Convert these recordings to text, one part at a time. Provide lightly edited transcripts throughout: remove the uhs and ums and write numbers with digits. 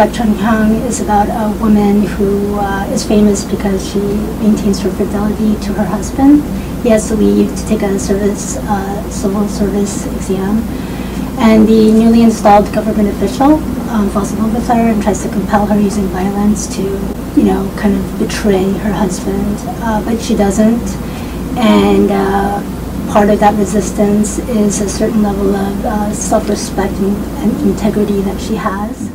about Chunhyang is about a woman who is famous because she maintains her fidelity to her husband. He has to leave to take a civil service exam. And the newly installed government official falls in love with her and tries to compel her using violence to, kind of betray her husband. But she doesn't. And part of that resistance is a certain level of self-respect and integrity that she has.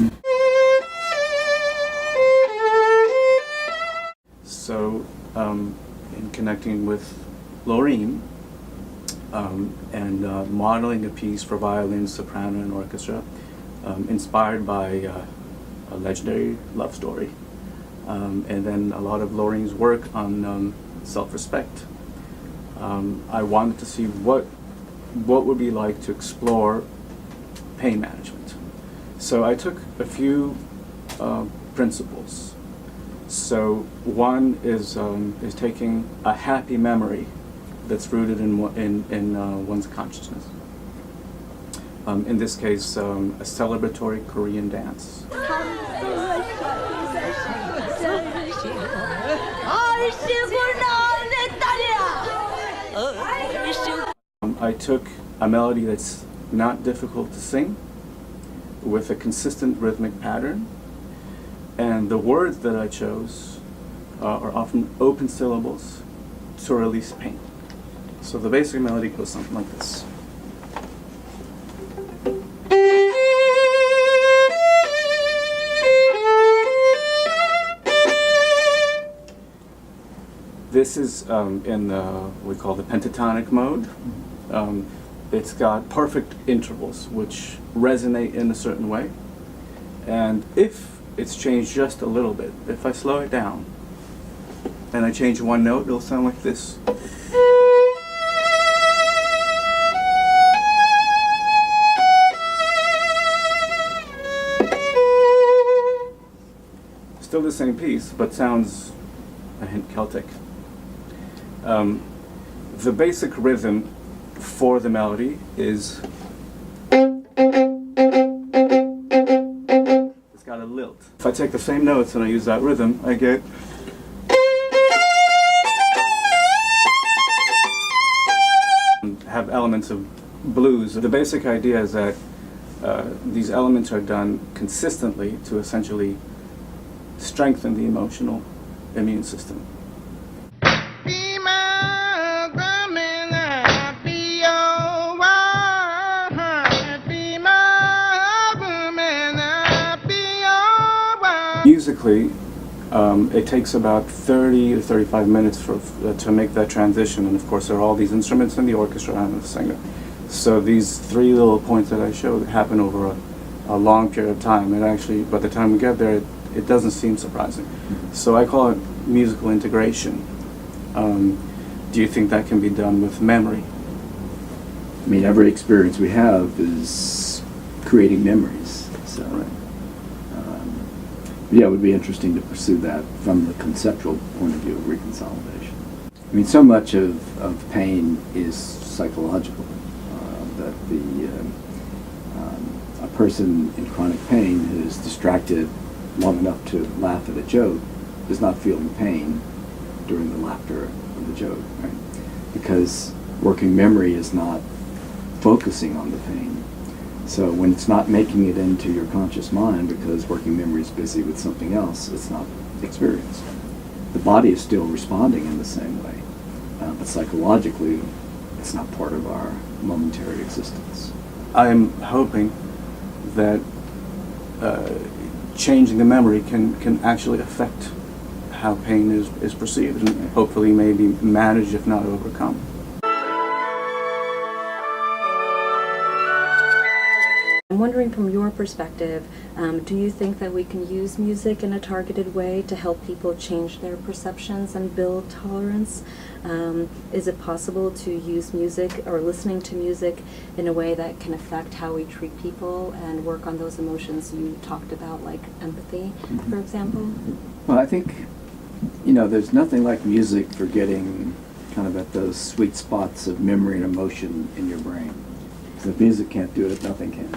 So, in connecting with Lorraine and modeling a piece for violin, soprano, and orchestra, inspired by a legendary love story, and then a lot of Lorraine's work on self-respect. I wanted to see what would be like to explore pain management. So I took a few principles. So one is taking a happy memory that's rooted in one's consciousness. In this case, a celebratory Korean dance. I took a melody that's not difficult to sing, with a consistent rhythmic pattern, and the words that I chose are often open syllables to release pain. So the basic melody goes something like this. This is in what we call the pentatonic mode. It's got perfect intervals which resonate in a certain way, and if it's changed just a little bit, if I slow it down and I change one note, it'll sound like this. Still the same piece, but sounds a hint Celtic. The basic rhythm for the melody is, it's got a lilt. If I take the same notes and I use that rhythm, I get have elements of blues. The basic idea is that these elements are done consistently to essentially strengthen the emotional immune system. Musically, it takes about 30 to 35 minutes to make that transition, and of course there are all these instruments in the orchestra and the singer. So these three little points that I showed happen over a long period of time, and actually by the time we get there, it doesn't seem surprising. So I call it musical integration. Do you think that can be done with memory? I mean, every experience we have is creating memories. So, Right. Yeah, it would be interesting to pursue that from the conceptual point of view of reconsolidation. I mean, so much of pain is psychological. That a person in chronic pain who is distracted long enough to laugh at a joke is not feeling pain during the laughter of the joke, right? Because working memory is not focusing on the pain. So when it's not making it into your conscious mind because working memory is busy with something else, it's not experienced. The body is still responding in the same way, but psychologically, it's not part of our momentary existence. I'm hoping that changing the memory can actually affect how pain is perceived and hopefully maybe managed, if not overcome. I'm wondering from your perspective, do you think that we can use music in a targeted way to help people change their perceptions and build tolerance? Is it possible to use music or listening to music in a way that can affect how we treat people and work on those emotions you talked about, like empathy, for example? Well, I think, there's nothing like music for getting kind of at those sweet spots of memory and emotion in your brain. So if music can't do it, nothing can.